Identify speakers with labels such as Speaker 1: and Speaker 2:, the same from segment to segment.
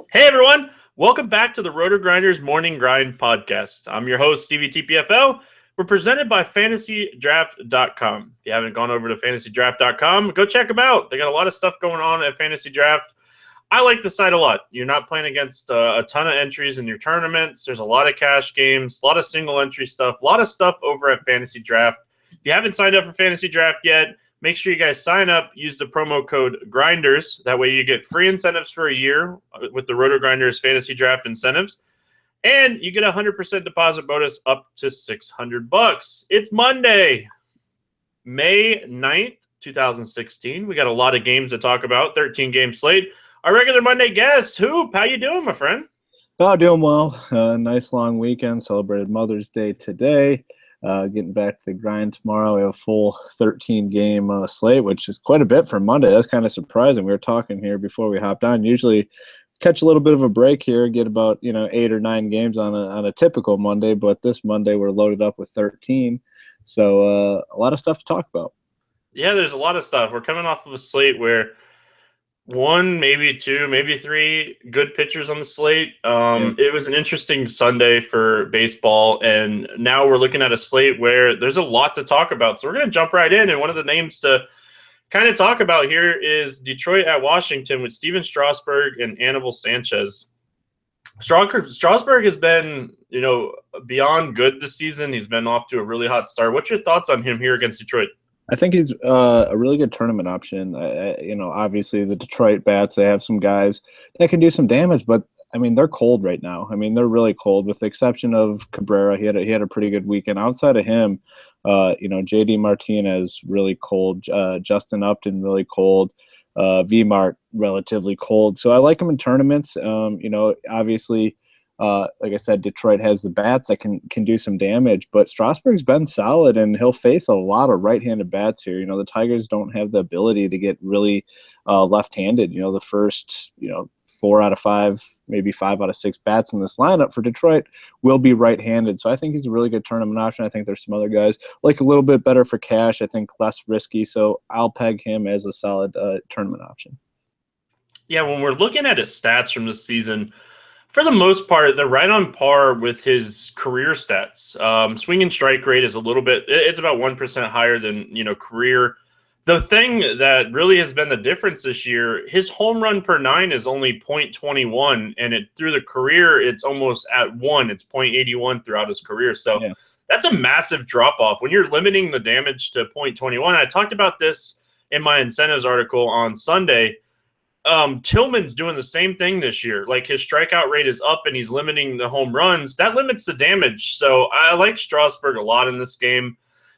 Speaker 1: Hey everyone, welcome back to the Roto Grinders Morning Grind podcast. I'm your host, Stevie TPFL. We're presented by FantasyDraft.com. If you haven't gone over to FantasyDraft.com, go check them out. They got a lot of stuff going on at Fantasy Draft. I like the site a lot. You're not playing against a ton of entries in your tournaments. There's a lot of cash games, a lot of single entry stuff, a lot of stuff over at Fantasy Draft. If you haven't signed up for Fantasy Draft yet, make sure you guys sign up, use the promo code GRINDERS. That way you get free incentives for a year with the Roto Grinders Fantasy Draft incentives. And you get a 100% deposit bonus up to $600. It's Monday, May 9th, 2016. We got a lot of games to talk about, 13-game slate. Our regular Monday guest, Hoop, how you doing, my friend?
Speaker 2: Oh, doing well. Nice long weekend. Celebrated Mother's Day today. Getting back to the grind tomorrow. We have a full 13-game slate, which is quite a bit for Monday. That's kind of surprising. We were talking here before we hopped on. Usually catch a little bit of a break here, get about 8 or 9 games on a typical Monday, but this Monday we're loaded up with 13. So a lot of stuff to talk about.
Speaker 1: Yeah, there's a lot of stuff. We're coming off of a slate where one, maybe two, maybe three good pitchers on the slate. It was an interesting Sunday for baseball, and now we're looking at a slate where there's a lot to talk about. So we're going to jump right in, and one of the names to kind of talk about here is Detroit at Washington with Steven Strasburg and Anibal Sanchez. Strasburg has been, beyond good this season. He's been off to a really hot start. What's your thoughts on him here against Detroit?
Speaker 2: I think he's a really good tournament option. Obviously the Detroit bats, they have some guys that can do some damage, but I mean, they're cold right now. I mean, they're really cold with the exception of Cabrera. He had a pretty good weekend. Outside of him, JD Martinez really cold, Justin Upton really cold, V-Mart relatively cold. So I like him in tournaments. Obviously, like I said, Detroit has the bats that can do some damage, but Strasburg's been solid, and he'll face a lot of right-handed bats here. The Tigers don't have the ability to get really left-handed. The first 4 out of 5, maybe 5 out of 6 bats in this lineup for Detroit will be right-handed. So I think he's a really good tournament option. I think there's some other guys like a little bit better for cash. I think less risky. So I'll peg him as a solid tournament option.
Speaker 1: Yeah, when we're looking at his stats from this season, for the most part, they're right on par with his career stats. Swing and strike rate is it's about 1% higher than, career. The thing that really has been the difference this year, his home run per 9 is only 0.21, and through the career, it's almost at 1. It's 0.81 throughout his career. So That's a massive drop-off. When you're limiting the damage to 0.21, I talked about this in my incentives article on Sunday. Tillman's doing the same thing this year. Like, his strikeout rate is up and he's limiting the home runs. That limits the damage. So I like Strasburg a lot in this game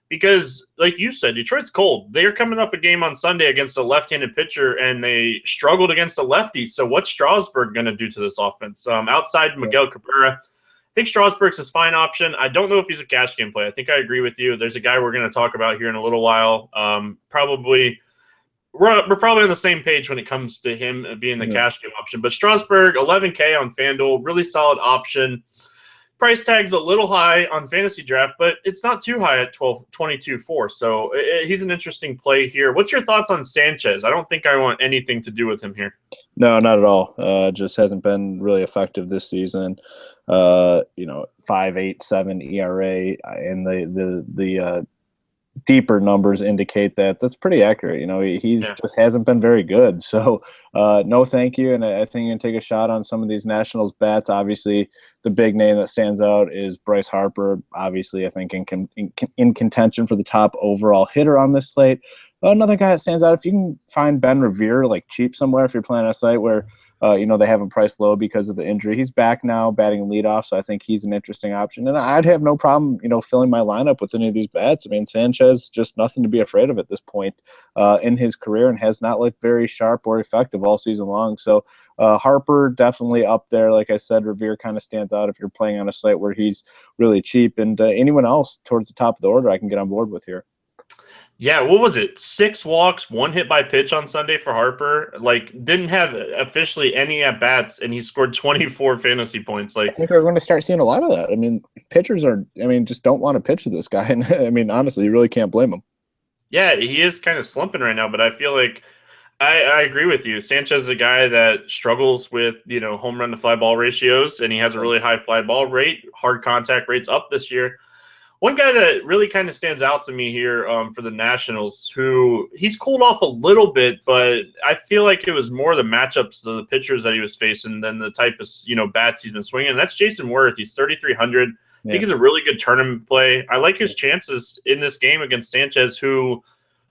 Speaker 1: because, like you said, Detroit's cold. They're coming off a game on Sunday against a left-handed pitcher and they struggled against a lefty. So what's Strasburg going to do to this offense? Outside Miguel Cabrera, I think Strasburg's his fine option. I don't know if he's a cash game play. I think I agree with you. There's a guy we're going to talk about here in a little while. We're probably on the same page when it comes to him being the cash game option. But Strasburg, $11K on FanDuel, really solid option. Price tag's a little high on Fantasy Draft, but it's not too high at 22.4. So he's an interesting play here. What's your thoughts on Sanchez? I don't think I want anything to do with him here.
Speaker 2: No, not at all. Just hasn't been really effective this season. 5.87 ERA, and the deeper numbers indicate that that's pretty accurate. He's just hasn't been very good. So no thank you. And I think you can take a shot on some of these Nationals bats. Obviously, the big name that stands out is Bryce Harper. Obviously, I think in contention for the top overall hitter on this slate. Another guy that stands out, if you can find Ben Revere like cheap somewhere, if you're playing on a site where they have him priced low because of the injury. He's back now, batting leadoff, so I think he's an interesting option. And I'd have no problem, filling my lineup with any of these bats. I mean, Sanchez, just nothing to be afraid of at this point in his career, and has not looked very sharp or effective all season long. So Harper definitely up there. Like I said, Revere kind of stands out if you're playing on a site where he's really cheap. And anyone else towards the top of the order I can get on board with here.
Speaker 1: Yeah, what was it? 6 walks, 1 hit by pitch on Sunday for Harper. Like, didn't have officially any at bats, and he scored 24 fantasy points. Like,
Speaker 2: I think we're going to start seeing a lot of that. I mean, pitchers just don't want to pitch to this guy. And I mean, honestly, you really can't blame him.
Speaker 1: Yeah, he is kind of slumping right now, but I feel like I agree with you. Sanchez is a guy that struggles with, home run to fly ball ratios, and he has a really high fly ball rate. Hard contact rates up this year. One guy that really kind of stands out to me here for the Nationals, who he's cooled off a little bit, but I feel like it was more the matchups of the pitchers that he was facing than the type of bats he's been swinging. And that's Jason Worth. He's 3,300. I think he's a really good tournament play. I like his chances in this game against Sanchez, who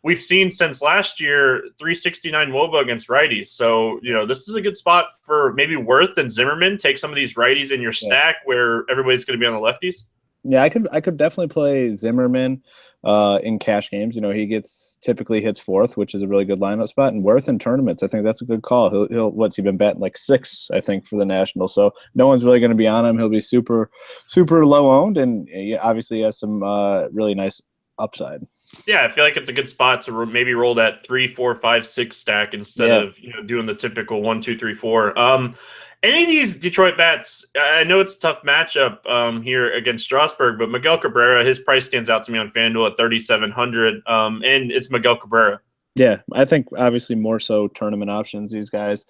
Speaker 1: we've seen since last year 369 WOBA against righties. So, this is a good spot for maybe Worth and Zimmerman. Take some of these righties in your stack where everybody's going to be on the lefties.
Speaker 2: Yeah, I could definitely play Zimmerman in cash games. He typically hits fourth, which is a really good lineup spot. And Worth in tournaments, I think that's a good call. What's he been batting, like 6, I think, for the Nationals. So no one's really going to be on him. He'll be super, super low owned, and he obviously has some really nice upside.
Speaker 1: Yeah, I feel like it's a good spot to maybe roll that 3, 4, 5, 6 stack instead of doing the typical 1, 2, 3, 4. Any of these Detroit bats, I know it's a tough matchup here against Strasburg, but Miguel Cabrera, his price stands out to me on FanDuel at 3,700, and it's Miguel Cabrera.
Speaker 2: Yeah, I think obviously more so tournament options. These guys,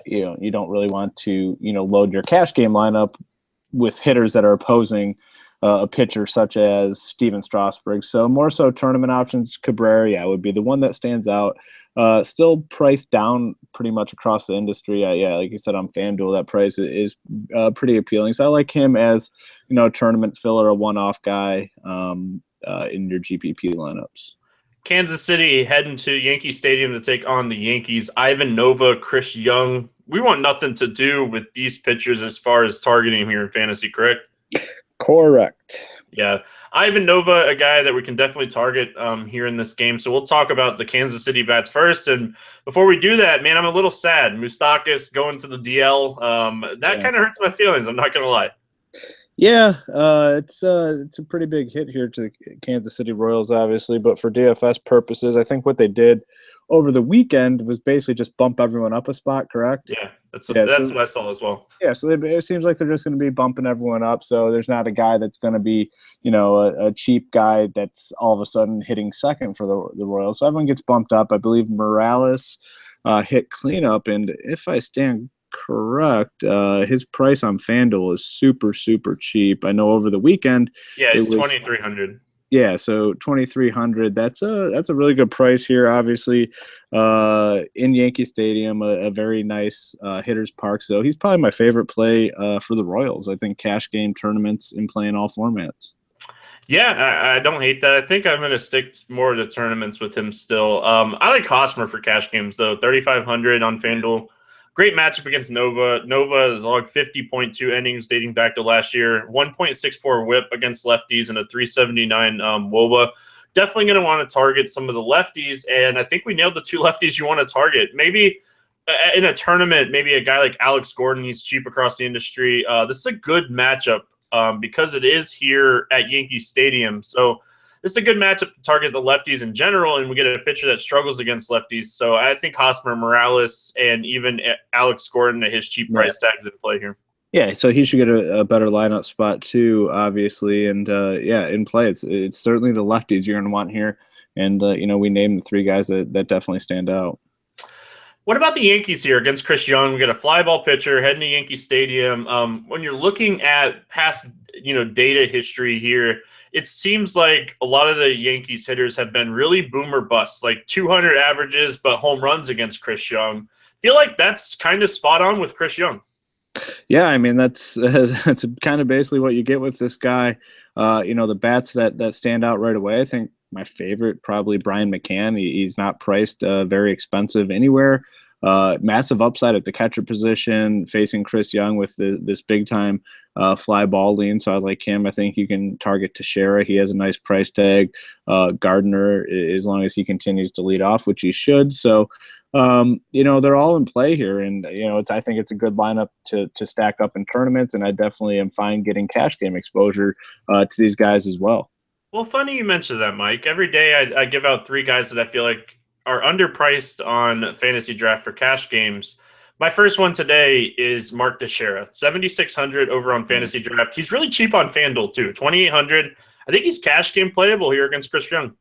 Speaker 2: you don't really want to load your cash game lineup with hitters that are opposing a pitcher such as Steven Strasburg. So more so tournament options. Cabrera, would be the one that stands out. Still priced down pretty much across the industry. Like you said, on FanDuel, that price is pretty appealing. So I like him as tournament filler, a one-off guy in your GPP lineups.
Speaker 1: Kansas City heading to Yankee Stadium to take on the Yankees. Ivan Nova, Chris Young. We want nothing to do with these pitchers as far as targeting here in fantasy, correct?
Speaker 2: Correct.
Speaker 1: Yeah. Ivan Nova, a guy that we can definitely target here in this game. So we'll talk about the Kansas City bats first. And before we do that, man, I'm a little sad. Moustakas going to the DL. That kind of hurts my feelings. I'm not going to lie.
Speaker 2: Yeah, it's a pretty big hit here to the Kansas City Royals, obviously. But for DFS purposes, I think what they did over the weekend was basically just bump everyone up a spot, correct?
Speaker 1: Yeah, that's what I saw as well.
Speaker 2: Yeah, so it seems like they're just going to be bumping everyone up. So there's not a guy that's going to be, a cheap guy that's all of a sudden hitting second for the Royals. So everyone gets bumped up. I believe Morales hit cleanup, and if I stand correct, his price on FanDuel is super, super cheap. I know over the weekend.
Speaker 1: Yeah, it's 2,300.
Speaker 2: Yeah, so 2,300. That's a really good price here. Obviously, in Yankee Stadium, a very nice hitters park. So he's probably my favorite play for the Royals. I think cash game tournaments in playing all formats.
Speaker 1: Yeah, I don't hate that. I think I'm going to stick more to tournaments with him still. I like Hosmer for cash games though. 3,500 on FanDuel. Great matchup against Nova. Nova has logged 50.2 innings dating back to last year, 1.64 whip against lefties, and a 379 WOBA. Definitely going to want to target some of the lefties, and I think we nailed the 2 lefties you want to target. Maybe in a tournament, maybe a guy like Alex Gordon, he's cheap across the industry. This is a good matchup because it is here at Yankee Stadium. So this is a good matchup to target the lefties in general, and we get a pitcher that struggles against lefties. So I think Hosmer, Morales, and even Alex Gordon at his cheap price tags in play here.
Speaker 2: Yeah, so he should get a better lineup spot too, obviously. And in play, it's certainly the lefties you're going to want here. And we named the 3 guys that definitely stand out.
Speaker 1: What about the Yankees here against Chris Young? We got a fly ball pitcher heading to Yankee Stadium. When you're looking at past, data history here, it seems like a lot of the Yankees hitters have been really boomer busts, like 200 averages, but home runs against Chris Young. Feel like that's kind of spot on with Chris Young.
Speaker 2: Yeah, I mean, that's kind of basically what you get with this guy. The bats that stand out right away. I think my favorite, probably Brian McCann. He's not priced very expensive anywhere. Massive upside at the catcher position, facing Chris Young with this big time fly ball lean. So I like him. I think you can target Teixeira. He has a nice price tag. Gardner, as long as he continues to lead off, which he should. So, they're all in play here, and I think it's a good lineup to stack up in tournaments. And I definitely am fine getting cash game exposure to these guys as well.
Speaker 1: Well, funny you mentioned that, Mike. Every day I give out 3 guys that I feel like are underpriced on fantasy draft for cash games. My first one today is Mark Teixeira, 7,600 over on fantasy draft. He's really cheap on FanDuel too, 2,800. I think he's cash game playable here against Chris Young.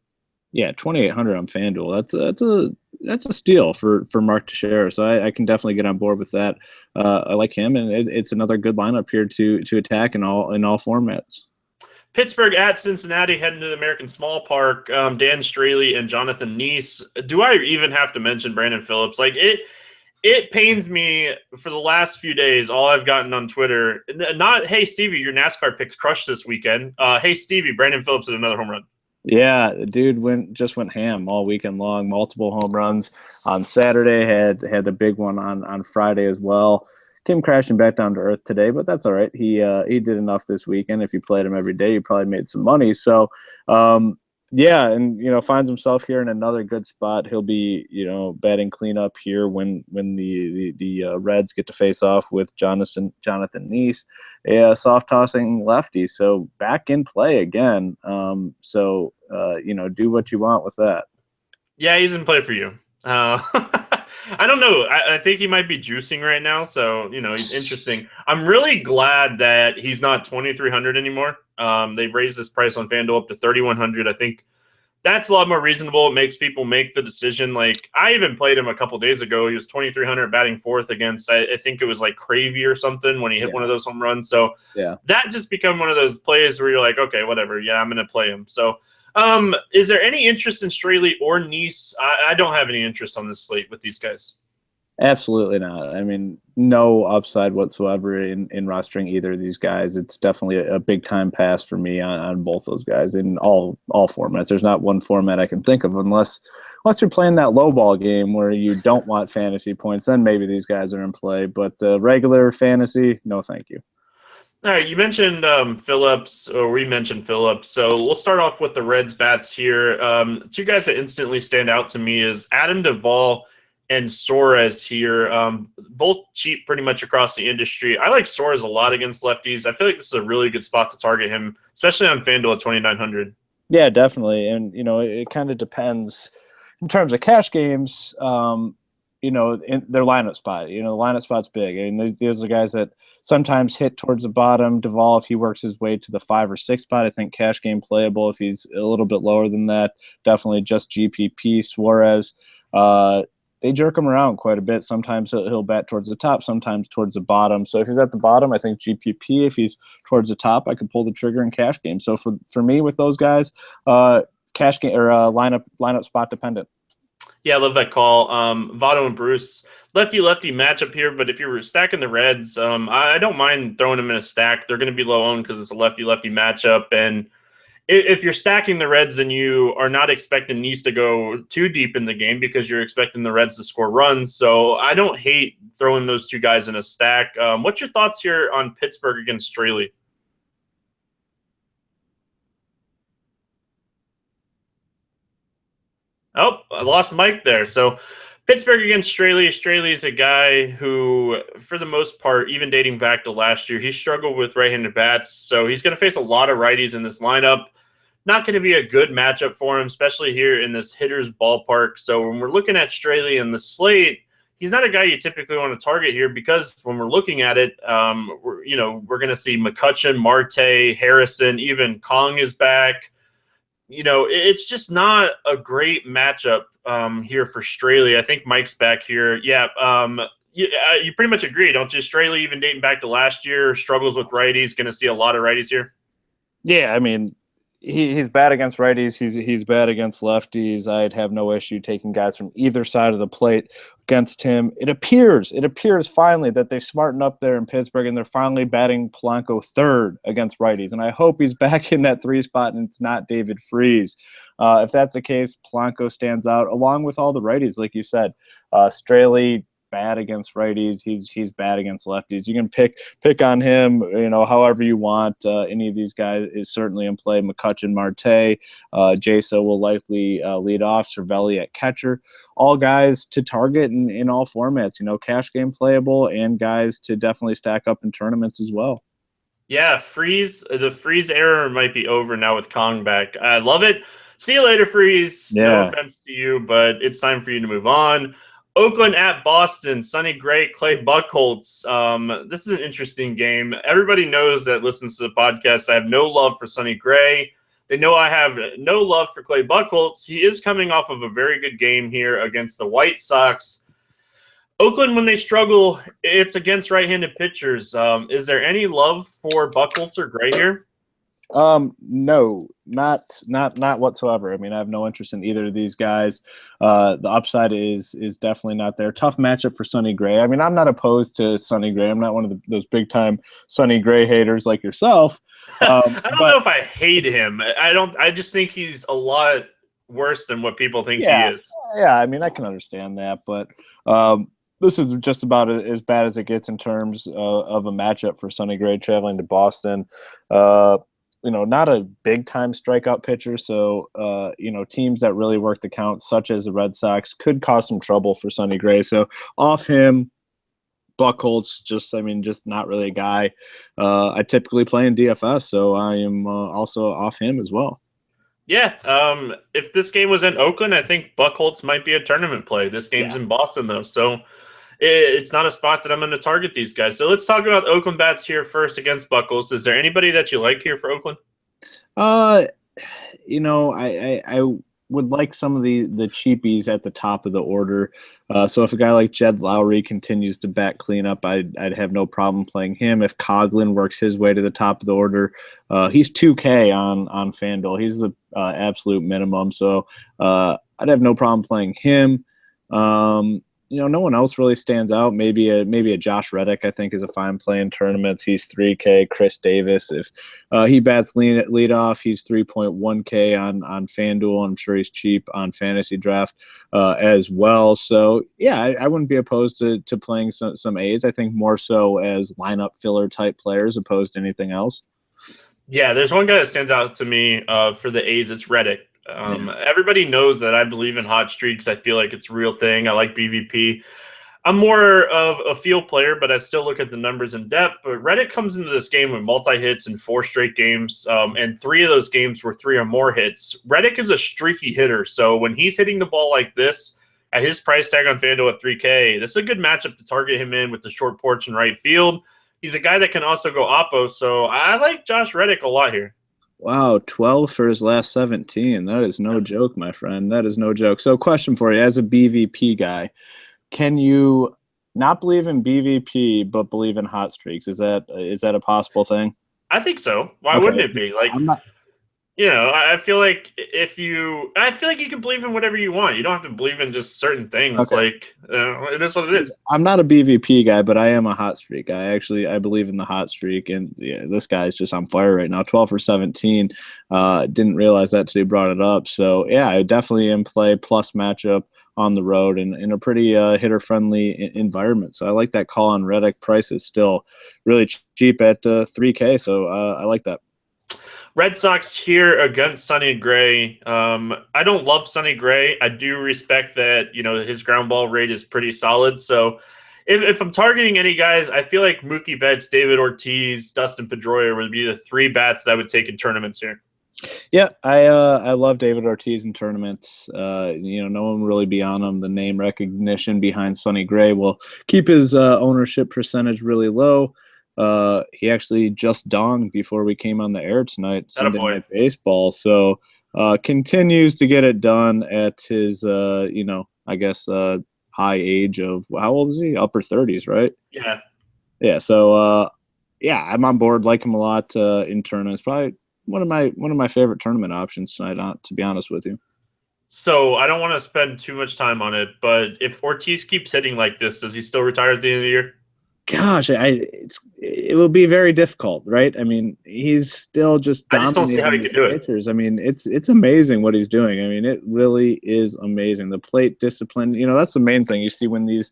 Speaker 2: Yeah, 2,800 on FanDuel. that's a steal for Mark Teixeira. So I can definitely get on board with that. I like him, and it's another good lineup here to attack in all formats.
Speaker 1: Pittsburgh at Cincinnati, heading to the American Small Park. Dan Straley and Jonathan Neese. Do I even have to mention Brandon Phillips? Like it pains me for the last few days. All I've gotten on Twitter, not hey Stevie, your NASCAR picks crushed this weekend. Hey Stevie, Brandon Phillips had another home run.
Speaker 2: Yeah, the dude went ham all weekend long. Multiple home runs on Saturday. Had the big one on Friday as well. Came crashing back down to earth today, but that's all right. He did enough this weekend. If you played him every day, you probably made some money. So, yeah, and finds himself here in another good spot. He'll be batting cleanup here when the Reds get to face off with Jonathan Neese, a soft tossing lefty. So back in play again. Do what you want with that.
Speaker 1: Yeah, he's in play for you. I don't know. I think he might be juicing right now, so he's interesting. I'm really glad that he's not 2,300 anymore. They've raised this price on FanDuel up to 3,100. I think that's a lot more reasonable. It makes people make the decision. Like I even played him a couple days ago. He was 2,300 batting fourth against I think it was like Cravey or something when he hit one of those home runs. So that just become one of those plays where you're like, okay, whatever. Yeah, I'm going to play him. So. Is there any interest in Straley or Neese? I don't have any interest on this slate with these guys.
Speaker 2: Absolutely not. I mean, no upside whatsoever in rostering either of these guys. It's definitely a big time pass for me on both those guys in all formats. There's not one format I can think of unless you're playing that low ball game where you don't want fantasy points. Then maybe these guys are in play. But the regular fantasy, no, thank you.
Speaker 1: All right, you mentioned Phillips, or we mentioned Phillips. So we'll start off with the Reds bats here. Two guys that instantly stand out to me is Adam Duvall and Suarez here. Both cheap pretty much across the industry. I like Suarez a lot against lefties. I feel like this is a really good spot to target him, especially on FanDuel at 2,900.
Speaker 2: Yeah, definitely. And, it kind of depends in terms of cash games, in their lineup spot. The lineup spot's big. I mean, there's the guys that sometimes hit towards the bottom. Duvall, if he works his way to the 5 or 6 spot, I think cash game playable. If he's a little bit lower than that, definitely just GPP. Suarez, they jerk him around quite a bit. Sometimes he'll bat towards the top, sometimes towards the bottom. So if he's at the bottom, I think GPP. If he's towards the top, I could pull the trigger in cash game. So for me with those guys, cash game or lineup spot dependent.
Speaker 1: Yeah, I love that call. Votto and Bruce, lefty-lefty matchup here, but if you're stacking the Reds, I don't mind throwing them in a stack. They're going to be low owned because it's a lefty-lefty matchup. And if you're stacking the Reds, then you are not expecting Neese to go too deep in the game because you're expecting the Reds to score runs. So I don't hate throwing those two guys in a stack. What's your thoughts here on Pittsburgh against Straley? Oh, I lost Mike there. So Pittsburgh against Straley. Straley is a guy who, for the most part, even dating back to last year, he struggled with right-handed bats. So he's going to face a lot of righties in this lineup. Not going to be a good matchup for him, especially here in this hitter's ballpark. So when we're looking at Straley in the slate, he's not a guy you typically want to target here because when we're looking at it, we're going to see McCutchen, Marte, Harrison, even Kong is back. It's just not a great matchup here for Straley. I think Mike's back here. Yeah, you pretty much agree, don't you? Straley, even dating back to last year, struggles with righties. Going to see a lot of righties here.
Speaker 2: Yeah, I mean, he's bad against righties. He's bad against lefties. I'd have no issue taking guys from either side of the plate against him. It appears finally that they've smartened up there in Pittsburgh and they're finally batting Polanco third against righties. And I hope he's back in that 3 spot and it's not David Freese. If that's the case, Polanco stands out along with all the righties, like you said. Straley, bad against righties. He's bad against lefties. You can pick on him, however you want. Any of these guys is certainly in play. McCutchen, Marte, Jaso will likely lead off. Cervelli at catcher. All guys to target in all formats. Cash game playable and guys to definitely stack up in tournaments as well.
Speaker 1: Yeah, the Freese era might be over now with Kong back. I love it. See you later, Freese. Yeah. No offense to you, but it's time for you to move on. Oakland at Boston, Sonny Gray, Clay Buchholz. This is an interesting game. Everybody knows that listens to the podcast. I have no love for Sonny Gray. They know I have no love for Clay Buchholz. He is coming off of a very good game here against the White Sox. Oakland, when they struggle, it's against right-handed pitchers. Is there any love for Buchholz or Gray here?
Speaker 2: No, not whatsoever. I mean, I have no interest in either of these guys. The upside is definitely not there. Tough matchup for Sonny Gray. I mean, I'm not opposed to Sonny Gray. I'm not one of those big time Sonny Gray haters like yourself.
Speaker 1: I don't know if I hate him. I just think he's a lot worse than what people think he is.
Speaker 2: Yeah, I mean, I can understand that, but this is just about as bad as it gets in terms of a matchup for Sonny Gray traveling to Boston. Not a big-time strikeout pitcher, so, teams that really work the count, such as the Red Sox, could cause some trouble for Sonny Gray. So off him, Buchholz, just not really a guy I typically play in DFS, so I am also off him as well.
Speaker 1: Yeah, if this game was in Oakland, I think Buchholz might be a tournament play. This game's in Boston, though, so it's not a spot that I'm going to target these guys. So let's talk about Oakland bats here first against Buchholz. Is there anybody that you like here for Oakland?
Speaker 2: I would like some of the cheapies at the top of the order. So if a guy like Jed Lowry continues to bat cleanup, I'd have no problem playing him. If Coghlan works his way to the top of the order, he's 2K on FanDuel. He's the absolute minimum. So I'd have no problem playing him. No one else really stands out. Maybe a Josh Reddick, I think, is a fine play in tournaments. He's 3K. Chris Davis, if he bats lead off, he's 3.1K on FanDuel. I'm sure he's cheap on Fantasy Draft as well. So yeah, I wouldn't be opposed to playing some A's. I think more so as lineup filler type players opposed to anything else.
Speaker 1: Yeah, there's one guy that stands out to me for the A's. It's Reddick. Everybody knows that I believe in hot streaks. I feel like it's a real thing. I like BVP. I'm more of a field player, but I still look at the numbers in depth. But Reddick comes into this game with multi-hits in 4 straight games, and 3 of those games were 3 or more hits. Reddick is a streaky hitter, so when he's hitting the ball like this, at his price tag on FanDuel at 3K, this is a good matchup to target him in with the short porch in right field. He's a guy that can also go oppo, so I like Josh Reddick a lot here.
Speaker 2: Wow, 12 for his last 17. That is no joke, my friend. That is no joke. So question for you, as a BVP guy, can you not believe in BVP but believe in hot streaks? Is that a possible thing?
Speaker 1: I think so. Why wouldn't it be? Like, I feel like you can believe in whatever you want. You don't have to believe in just certain things. Okay. Like, it is what it is.
Speaker 2: I'm not a BVP guy, but I am a hot streak guy. I believe in the hot streak, and yeah, this guy's just on fire right now. 12 for 17. Didn't realize that till you brought it up. So yeah, I definitely am play plus matchup on the road and in a pretty hitter-friendly environment. So I like that call on Reddick. Price is still really cheap at 3K, so I like that.
Speaker 1: Red Sox here against Sonny Gray. I don't love Sonny Gray. I do respect that, his ground ball rate is pretty solid. So if I'm targeting any guys, I feel like Mookie Betts, David Ortiz, Dustin Pedroia would be the 3 bats that I would take in tournaments here.
Speaker 2: Yeah, I love David Ortiz in tournaments. No one really be on him. The name recognition behind Sonny Gray will keep his ownership percentage really low. He actually just donged before we came on the air tonight, Sunday Night Baseball. So continues to get it done at his, high age of, how old is he? Upper 30s, right?
Speaker 1: Yeah.
Speaker 2: Yeah. So I'm on board. Like him a lot in tournaments. Probably one of my favorite tournament options tonight, to be honest with you.
Speaker 1: So I don't want to spend too much time on it, but if Ortiz keeps hitting like this, does he still retire at the end of the year?
Speaker 2: Gosh, it will be very difficult, right? I mean, he's still just dominating.
Speaker 1: I just don't see how he can do
Speaker 2: pitchers. I mean, it's amazing what he's doing. I mean, it really is amazing. The plate discipline, that's the main thing. You see when these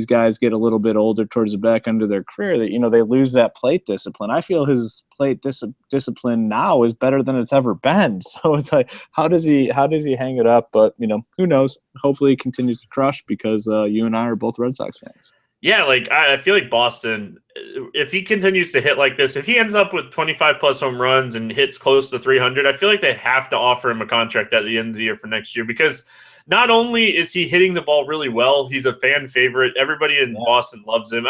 Speaker 2: guys get a little bit older towards the back end of their career, that they lose that plate discipline. I feel his plate discipline now is better than it's ever been. So it's like, how does he hang it up? But who knows? Hopefully, he continues to crush because you and I are both Red Sox fans.
Speaker 1: Yeah, like I feel like Boston, if he continues to hit like this, if he ends up with 25-plus home runs and hits close to 300, I feel like they have to offer him a contract at the end of the year for next year because not only is he hitting the ball really well, he's a fan favorite. Everybody in Boston loves him.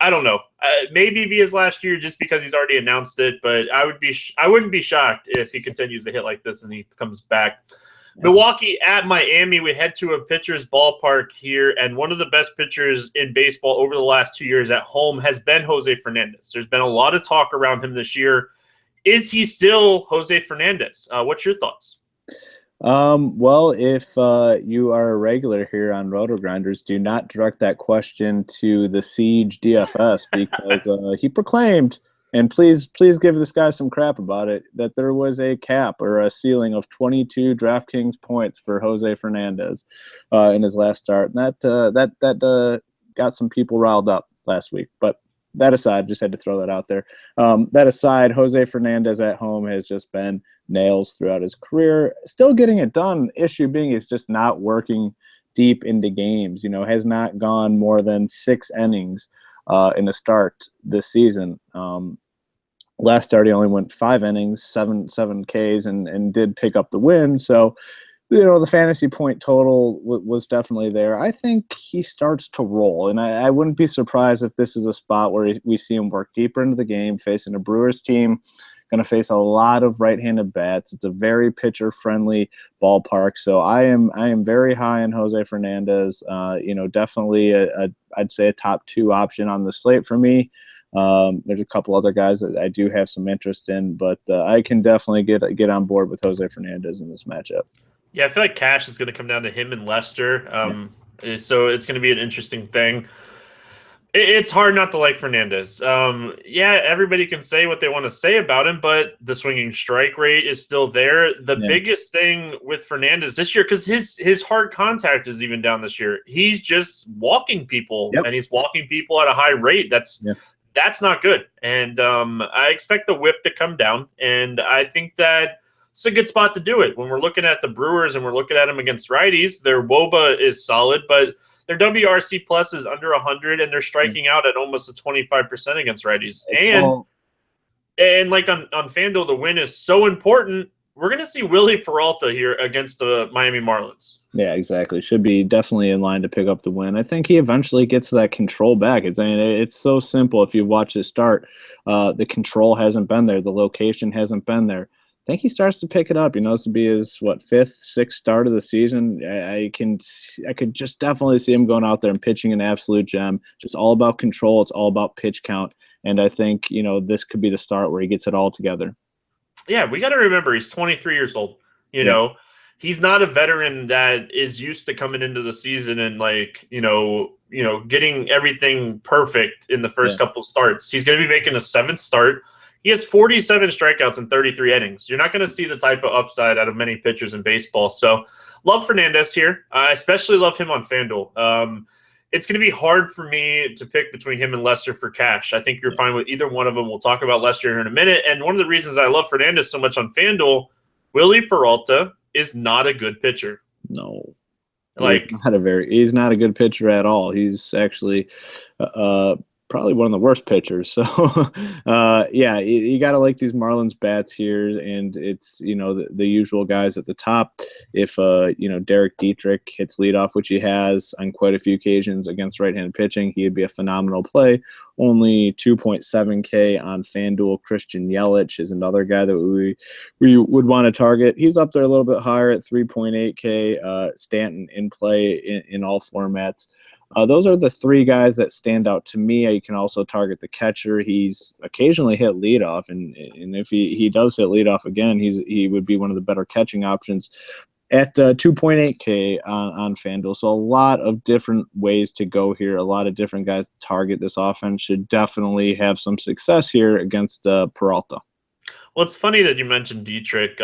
Speaker 1: I don't know. Maybe be his last year just because he's already announced it, but I wouldn't be shocked if he continues to hit like this and he comes back. Yeah. Milwaukee at Miami. We head to a pitcher's ballpark here, and one of the best pitchers in baseball over the last 2 years at home has been Jose Fernandez. There's been a lot of talk around him this year. Is he still Jose Fernandez? What's your thoughts?
Speaker 2: Well, if you are a regular here on Roto Grinders, do not direct that question to the Siege DFS because he proclaimed, and please give this guy some crap about it, that there was a cap or a ceiling of 22 DraftKings points for Jose Fernandez in his last start, and that got some people riled up last week. But that aside, just had to throw that out there. That aside, Jose Fernandez at home has just been nails throughout his career. Still getting it done. Issue being he's just not working deep into games. Has not gone more than 6 innings in a start this season. Last start he only went 5 innings, 7 Ks, and did pick up the win. So, the fantasy point total was definitely there. I think he starts to roll, and I wouldn't be surprised if this is a spot where we see him work deeper into the game, facing a Brewers team, going to face a lot of right-handed bats. It's a very pitcher-friendly ballpark, so I am very high on Jose Fernandez. Definitely I'd say a top 2 option on the slate for me. There's a couple other guys that I do have some interest in, but I can definitely get on board with Jose Fernandez in this matchup.
Speaker 1: Yeah, I feel like cash is going to come down to him and Lester. So it's going to be an interesting thing. It's hard not to like Fernandez. Everybody can say what they want to say about him, but the swinging strike rate is still there. The biggest thing with Fernandez this year, because his hard contact is even down this year, he's just walking people, and he's walking people at a high rate. That's not good. And I expect the whip to come down, and I think that it's a good spot to do it. When we're looking at the Brewers and we're looking at them against righties, their WOBA is solid, but their WRC plus is under 100, and they're striking out at almost a 25% against righties. And like on FanDuel, the win is so important. We're going to see Willie Peralta here against the Miami Marlins.
Speaker 2: Yeah, exactly. Should be definitely in line to pick up the win. I think he eventually gets that control back. It's so simple if you watch it start. The control hasn't been there. The location hasn't been there. I think he starts to pick it up. This to be his 5th, 6th start of the season. I could just definitely see him going out there and pitching an absolute gem. Just all about control. It's all about pitch count. And I think this could be the start where he gets it all together.
Speaker 1: Yeah, we got to remember he's 23 years old. He's not a veteran that is used to coming into the season and getting everything perfect in the first couple starts. He's going to be making a 7th start. He has 47 strikeouts in 33 innings. You're not going to see the type of upside out of many pitchers in baseball. So love Fernandez here. I especially love him on FanDuel. It's going to be hard for me to pick between him and Lester for cash. I think you're fine with either one of them. We'll talk about Lester here in a minute. And one of the reasons I love Fernandez so much on FanDuel, Willie Peralta is not a good pitcher.
Speaker 2: No. He's not a good pitcher at all. He's actually probably one of the worst pitchers. So, you got to like these Marlins bats here, and it's, the usual guys at the top. If, Derek Dietrich hits leadoff, which he has on quite a few occasions against right-handed pitching, he'd be a phenomenal play. Only 2.7K on FanDuel. Christian Yelich is another guy that we would want to target. He's up there a little bit higher at 3.8K. Stanton in play in all formats. Those are the 3 guys that stand out to me. You can also target the catcher. He's occasionally hit leadoff, and if he does hit leadoff again, he would be one of the better catching options at 2.8K on FanDuel. So a lot of different ways to go here. A lot of different guys to target. This offense should definitely have some success here against Peralta.
Speaker 1: Well, it's funny that you mentioned Dietrich.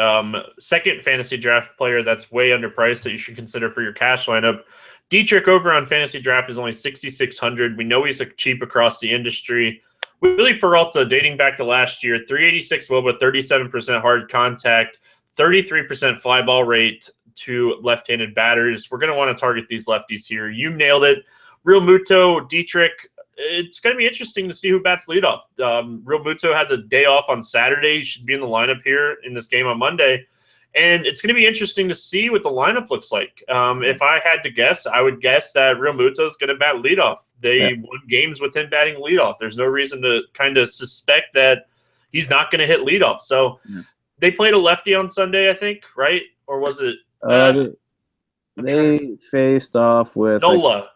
Speaker 1: Second fantasy draft player that's way underpriced that you should consider for your cash lineup. Dietrich over on Fantasy Draft is only 6,600. We know he's cheap across the industry. Willie Peralta, dating back to last year, 386 WOBA, 37% hard contact, 33% fly ball rate to left-handed batters. We're going to want to target these lefties here. You nailed it. Real Muto, Dietrich, it's going to be interesting to see who bats leadoff. Real Muto had the day off on Saturday. He should be in the lineup here in this game on Monday. And it's going to be interesting to see what the lineup looks like. If I had to guess, I would guess that Real Muto is going to bat leadoff. They won games with him batting leadoff. There's no reason to kind of suspect that he's not going to hit leadoff. So they played a lefty on Sunday, I think, right? Or was it?
Speaker 2: They faced off with
Speaker 1: Nola.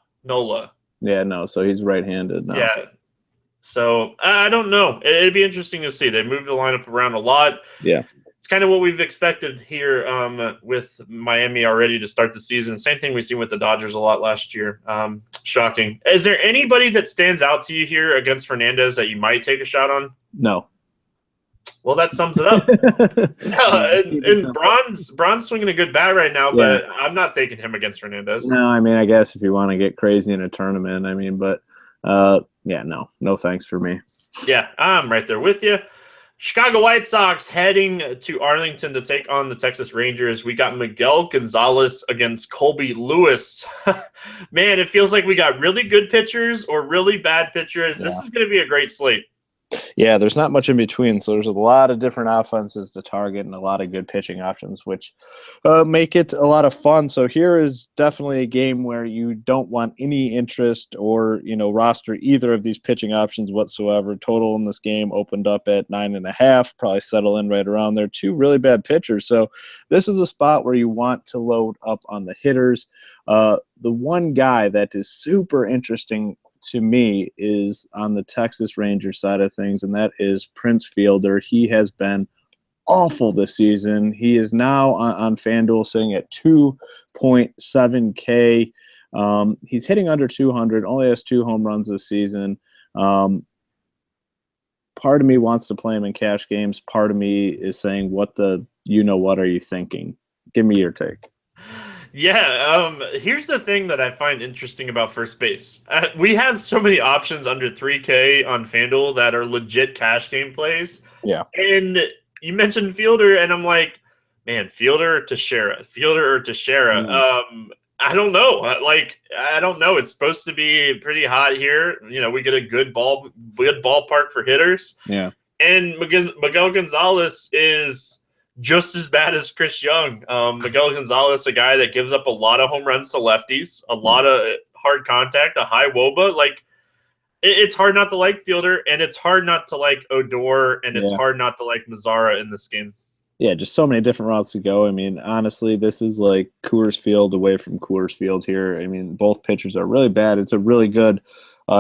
Speaker 2: Yeah, no. So he's right-handed now.
Speaker 1: Yeah. So I don't know. It'd be interesting to see. They moved the lineup around a lot.
Speaker 2: Yeah.
Speaker 1: It's kind of what we've expected here with Miami already to start the season. Same thing we've seen with the Dodgers a lot last year. Shocking. Is there anybody that stands out to you here against Fernandez that you might take a shot on?
Speaker 2: No.
Speaker 1: Well, that sums it up. and Braun's swinging a good bat right now, but I'm not taking him against Fernandez.
Speaker 2: No, I mean, I guess if you want to get crazy in a tournament, I mean, but no thanks for me.
Speaker 1: Yeah, I'm right there with you. Chicago White Sox heading to Arlington to take on the Texas Rangers. We got Miguel Gonzalez against Colby Lewis. Man, it feels like we got really good pitchers or really bad pitchers. This is going to be a great slate.
Speaker 2: Yeah, there's not much in between, so there's a lot of different offenses to target and a lot of good pitching options, which make it a lot of fun. So here is definitely a game where you don't want any interest or roster either of these pitching options whatsoever. Total in this game opened up at 9.5, probably settle in right around there. Two really bad pitchers, so this is a spot where you want to load up on the hitters. The one guy that is super interesting to me is on the Texas Rangers side of things, and that is Prince Fielder. He has been awful this season. He is now on FanDuel sitting at 2.7K. He's hitting under 200, only has 2 home runs this season. Part of me wants to play him in cash games. Part of me is saying, what are you thinking? Give me your take.
Speaker 1: Yeah, here's the thing that I find interesting about first base. We have so many options under 3K on FanDuel that are legit cash game plays.
Speaker 2: Yeah.
Speaker 1: And you mentioned Fielder, and I'm like, man, Fielder or Teixeira? I don't know. I don't know. It's supposed to be pretty hot here. We get a good ballpark for hitters.
Speaker 2: Yeah.
Speaker 1: And Miguel Gonzalez is just as bad as Chris Young. Miguel Gonzalez, a guy that gives up a lot of home runs to lefties, a lot of hard contact, a high WOBA. It's hard not to like Fielder, and it's hard not to like Odor, and it's hard not to like Mazara in this game. Yeah,
Speaker 2: just so many different routes to go. I mean, honestly, this is like Coors Field away from Coors Field here. I mean, both pitchers are really bad. It's a really good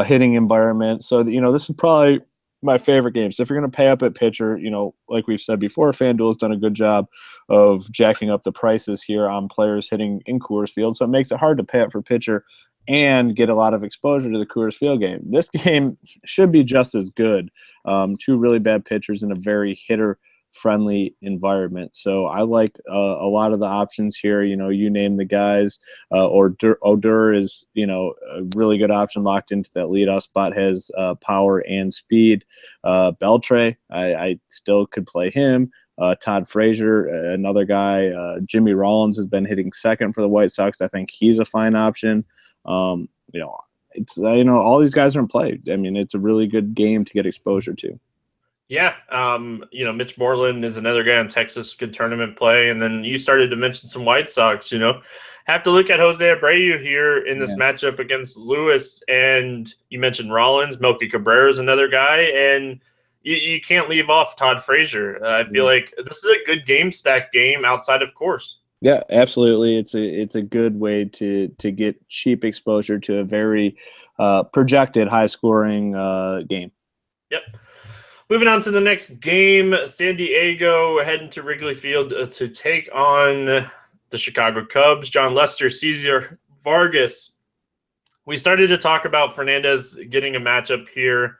Speaker 2: hitting environment. So, this is probably my favorite games. If you're going to pay up at pitcher, like we've said before, FanDuel has done a good job of jacking up the prices here on players hitting in Coors Field. So it makes it hard to pay up for pitcher and get a lot of exposure to the Coors Field game. This game should be just as good. 2 really bad pitchers in a very hitter-friendly environment. So I like a lot of the options here. You name the guys. Odor is, a really good option locked into that leadoff spot, has power and speed. Beltre, I still could play him. Todd Frazier, another guy. Jimmy Rollins has been hitting second for the White Sox. I think he's a fine option. It's all these guys are in play. I mean, it's a really good game to get exposure to.
Speaker 1: Yeah, Mitch Moreland is another guy on Texas, good tournament play. And then you started to mention some White Sox, have to look at Jose Abreu here in this matchup against Lewis. And you mentioned Rollins, Melky Cabrera is another guy. And you can't leave off Todd Frazier. I feel like this is a good game stack game outside of course.
Speaker 2: Yeah, absolutely. It's a good way to get cheap exposure to a very projected high-scoring game.
Speaker 1: Yep. Moving on to the next game, San Diego heading to Wrigley Field to take on the Chicago Cubs. John Lester, Cesar Vargas. We started to talk about Fernandez getting a matchup here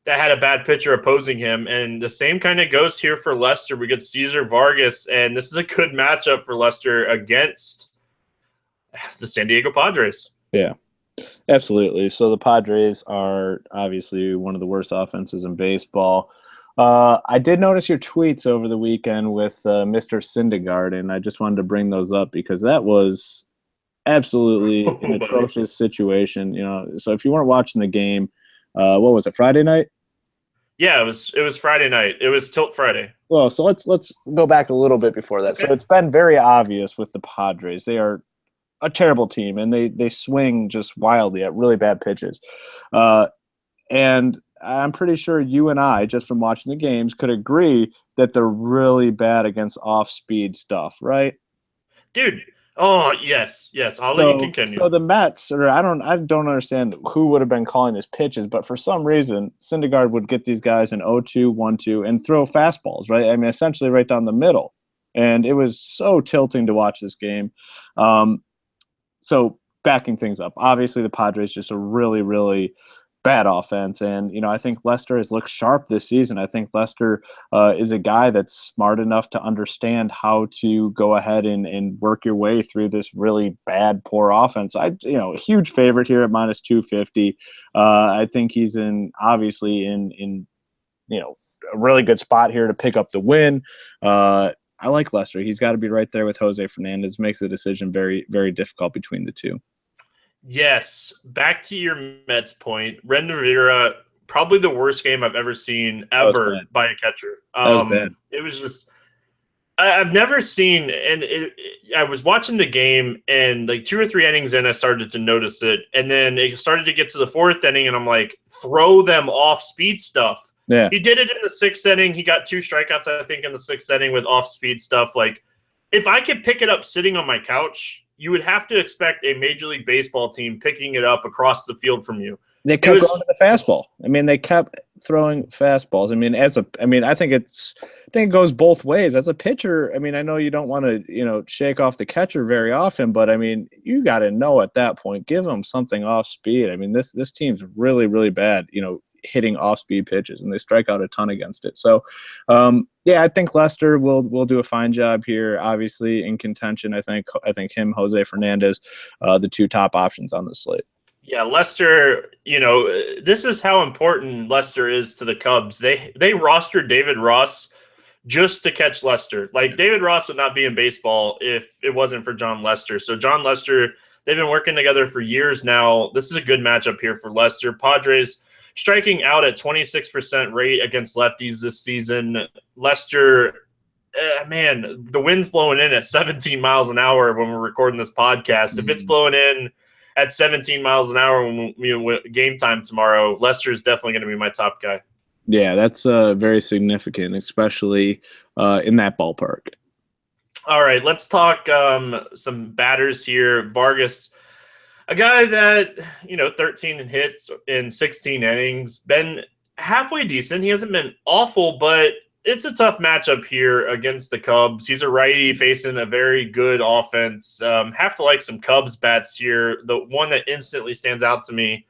Speaker 1: that had a bad pitcher opposing him, and the same kind of goes here for Lester. We get Cesar Vargas, and this is a good matchup for Lester against the San Diego Padres.
Speaker 2: Yeah, absolutely. So the Padres are obviously one of the worst offenses in baseball. I did notice your tweets over the weekend with Mr. Syndergaard, and I just wanted to bring those up because that was absolutely an atrocious situation. So if you weren't watching the game, what was it, Friday night?
Speaker 1: Yeah, it was Friday night. It was Tilt Friday.
Speaker 2: Well, so let's go back a little bit before that.
Speaker 1: Okay.
Speaker 2: So it's been very obvious with the Padres. They are a terrible team, and they swing just wildly at really bad pitches. Uh, and I'm pretty sure you and I, just from watching the games, could agree that they're really bad against off-speed stuff, right?
Speaker 1: Dude. Oh, yes. I'll let you continue.
Speaker 2: So the Mets, or I don't understand who would have been calling these pitches, but for some reason, Syndergaard would get these guys in 0-2, 1-2, and throw fastballs, right? I mean, essentially right down the middle. And it was so tilting to watch this game. So backing things up, obviously the Padres just a really, really bad offense, and I think Lester has looked sharp this season. I think Lester is a guy that's smart enough to understand how to go ahead and work your way through this really bad, poor offense. A huge favorite here at minus 250. I think he's obviously in a really good spot here to pick up the win. I like Lester. He's got to be right there with Jose Fernandez. Makes the decision very, very difficult between the two.
Speaker 1: Yes. Back to your Mets point. Ren Rivera, probably the worst game I've ever seen ever by a catcher.
Speaker 2: That was bad.
Speaker 1: It was just I've never seen, and I was watching the game, and like 2 or 3 innings in, I started to notice it, and then it started to get to the 4th inning, and I'm like, throw them off speed stuff.
Speaker 2: Yeah.
Speaker 1: He did it in the 6th inning. He got 2 strikeouts, I think, in the 6th inning with off speed stuff. Like, if I could pick it up sitting on my couch, you would have to expect a Major League Baseball team picking it up across the field from you.
Speaker 2: They kept going to the fastball. I mean, they kept throwing fastballs. I mean, I think it goes both ways. As a pitcher, I mean, I know you don't want to, shake off the catcher very often, but I mean, you got to know at that point, give them something off speed. I mean, this team's really, really bad, hitting off-speed pitches, and they strike out a ton against it. So, I think Lester will do a fine job here. Obviously, in contention, I think him, Jose Fernandez, the 2 top options on the slate.
Speaker 1: Yeah, Lester. This is how important Lester is to the Cubs. They rostered David Ross just to catch Lester. Like, David Ross would not be in baseball if it wasn't for John Lester. So John Lester, they've been working together for years now. This is a good matchup here for Lester. Padres striking out at 26% rate against lefties this season. Lester, man, the wind's blowing in at 17 miles an hour when we're recording this podcast. If it's blowing in at 17 miles an hour when game time tomorrow, Lester is definitely going to be my top guy.
Speaker 2: Yeah, that's very significant, especially in that ballpark.
Speaker 1: All right, let's talk some batters here. Vargas, a guy that, 13 hits in 16 innings, been halfway decent. He hasn't been awful, but it's a tough matchup here against the Cubs. He's a righty facing a very good offense. Have to like some Cubs bats here. The one that instantly stands out to me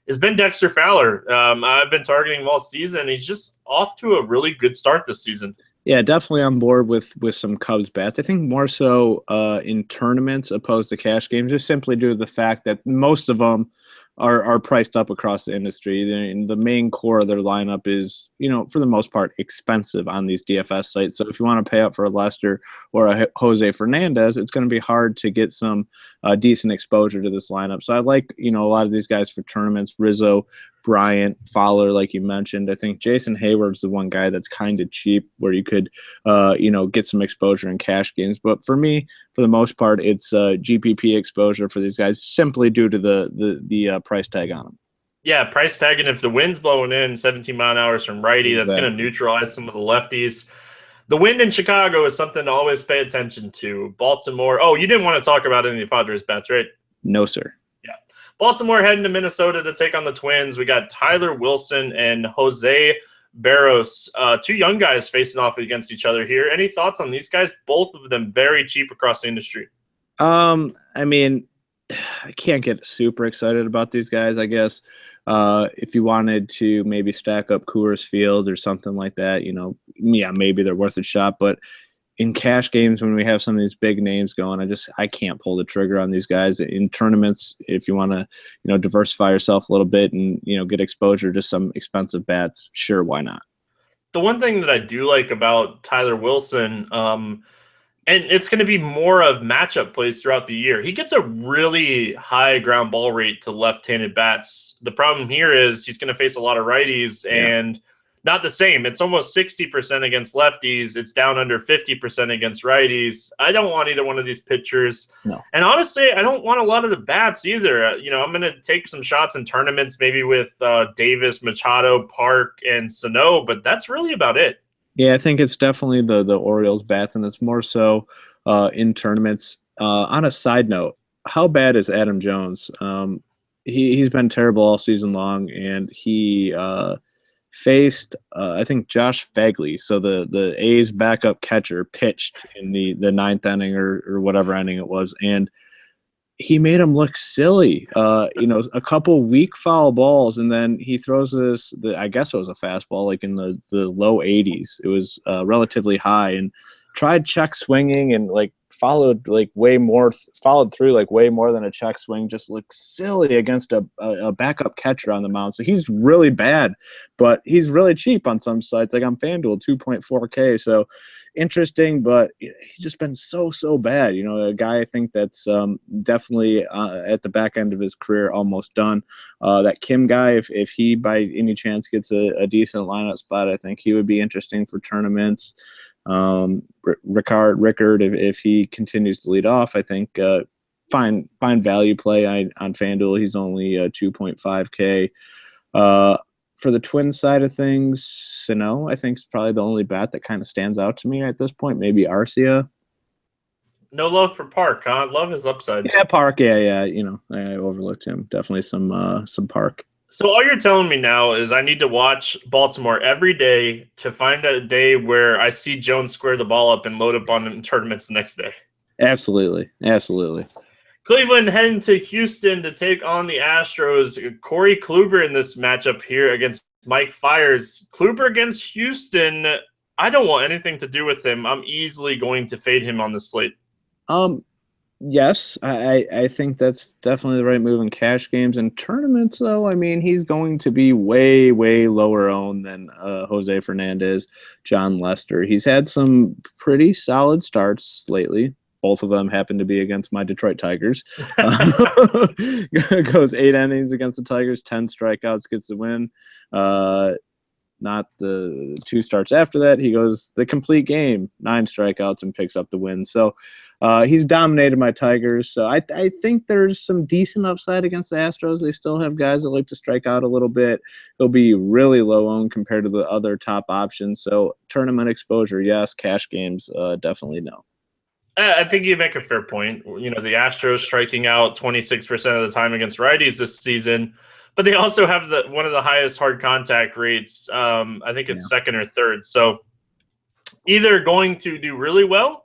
Speaker 1: has been Dexter Fowler. I've been targeting him all season. He's just off to a really good start this season.
Speaker 2: Yeah, definitely on board with some Cubs bats. I think more so in tournaments opposed to cash games, just simply due to the fact that most of them are priced up across the industry. The main core of their lineup is, for the most part, expensive on these DFS sites. So if you want to pay up for a Lester or a Jose Fernandez, it's going to be hard to get some decent exposure to this lineup. So I like, a lot of these guys for tournaments. Rizzo, Bryant, Fowler, like you mentioned. I think Jason Hayward's the one guy that's kind of cheap where you could, get some exposure in cash games. But for me, for the most part, it's GPP exposure for these guys simply due to the price tag on them.
Speaker 1: Yeah, price tag, and if the wind's blowing in 17 mile an hour from righty, that's going to neutralize some of the lefties. The wind in Chicago is something to always pay attention to. Baltimore. Oh, you didn't want to talk about any of the Padres bats, right?
Speaker 2: No, sir.
Speaker 1: Yeah. Baltimore heading to Minnesota to take on the Twins. We got Tyler Wilson and Jose Barros, 2 young guys facing off against each other here. Any thoughts on these guys? Both of them very cheap across the industry.
Speaker 2: I mean, I can't get super excited about these guys, I guess. If you wanted to maybe stack up Coors Field or something like that, maybe they're worth a shot. But in cash games, when we have some of these big names going, I can't pull the trigger on these guys. In tournaments, if you want to, diversify yourself a little bit and, get exposure to some expensive bats, sure, why not?
Speaker 1: The one thing that I do like about Tyler Wilson, and it's going to be more of matchup plays throughout the year. He gets a really high ground ball rate to left-handed bats. The problem here is he's going to face a lot of righties, and not the same. It's almost 60% against lefties. It's down under 50% against righties. I don't want either one of these pitchers.
Speaker 2: No.
Speaker 1: And honestly, I don't want a lot of the bats either. I'm going to take some shots in tournaments, maybe with Davis, Machado, Park, and Sano, but that's really about it.
Speaker 2: Yeah, I think it's definitely the Orioles bats, and it's more so in tournaments. On a side note, how bad is Adam Jones? He's been terrible all season long, and he faced I think Josh Bagley, so the A's backup catcher, pitched in the ninth inning or whatever inning it was, and he made him look silly. A couple weak foul balls, and then he throws I guess it was a fastball, like in the low 80s. It was relatively high, and tried check swinging and like followed through like way more than a check swing. Just looked silly against a backup catcher on the mound. So he's really bad, but he's really cheap on some sites. Like on FanDuel, 2.4K. So interesting, but he's just been so bad. A guy I think that's definitely at the back end of his career, almost done. That Kim guy, if he by any chance gets a decent lineup spot, I think he would be interesting for tournaments. Rickard, if he continues to lead off, I think fine value play on FanDuel. He's only 2.5K. For the Twins side of things, Sano, I think, is probably the only bat that kind of stands out to me at this point. Maybe Arcia.
Speaker 1: No love for Park, huh? Love his upside.
Speaker 2: Yeah, Park. Yeah. I overlooked him. Definitely some Park.
Speaker 1: So all you're telling me now is I need to watch Baltimore every day to find a day where I see Jones square the ball up and load up on him in tournaments the next day.
Speaker 2: Absolutely.
Speaker 1: Cleveland heading to Houston to take on the Astros. Corey Kluber in this matchup here against Mike Fiers. Kluber against Houston, I don't want anything to do with him. I'm easily going to fade him on the slate.
Speaker 2: Yes, I think that's definitely the right move in cash games. And tournaments, though, I mean, he's going to be way lower owned than Jose Fernandez, John Lester. He's had some pretty solid starts lately. Both of them happen to be against my Detroit Tigers. Goes 8 innings against the Tigers, 10 strikeouts, gets the win. Not the 2 starts after that. He goes the complete game, 9 strikeouts, and picks up the win. So he's dominated my Tigers. So I think there's some decent upside against the Astros. They still have guys that like to strike out a little bit. He'll be really low owned compared to the other top options. So tournament exposure, yes. Cash games, definitely no.
Speaker 1: I think you make a fair point. The Astros striking out 26% of the time against righties this season, but they also have one of the highest hard contact rates. I think it's second or third. So either going to do really well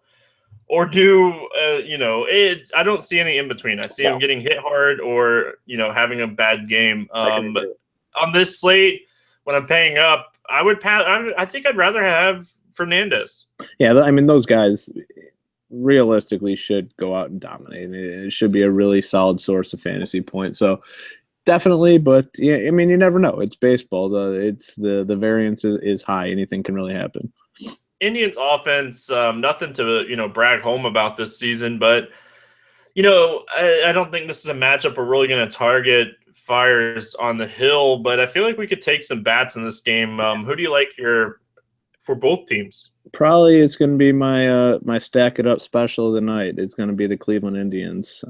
Speaker 1: or do, I don't see any in between. I see him getting hit hard or, having a bad game. But on this slate, when I'm paying up, I would pass. I think I'd rather have Fernandez.
Speaker 2: Yeah, I mean, those guys realistically should go out and dominate. It should be a really solid source of fantasy points. So definitely, but yeah, I mean, you never know. It's baseball. It's the variance is high. Anything can really happen.
Speaker 1: Indians offense, nothing to brag home about this season, but I don't think this is a matchup we're really going to target Fiers on the hill. But I feel like we could take some bats in this game. Who do you like here for both teams?
Speaker 2: Probably it's going to be my stack it up special of the night. It's going to be the Cleveland Indians.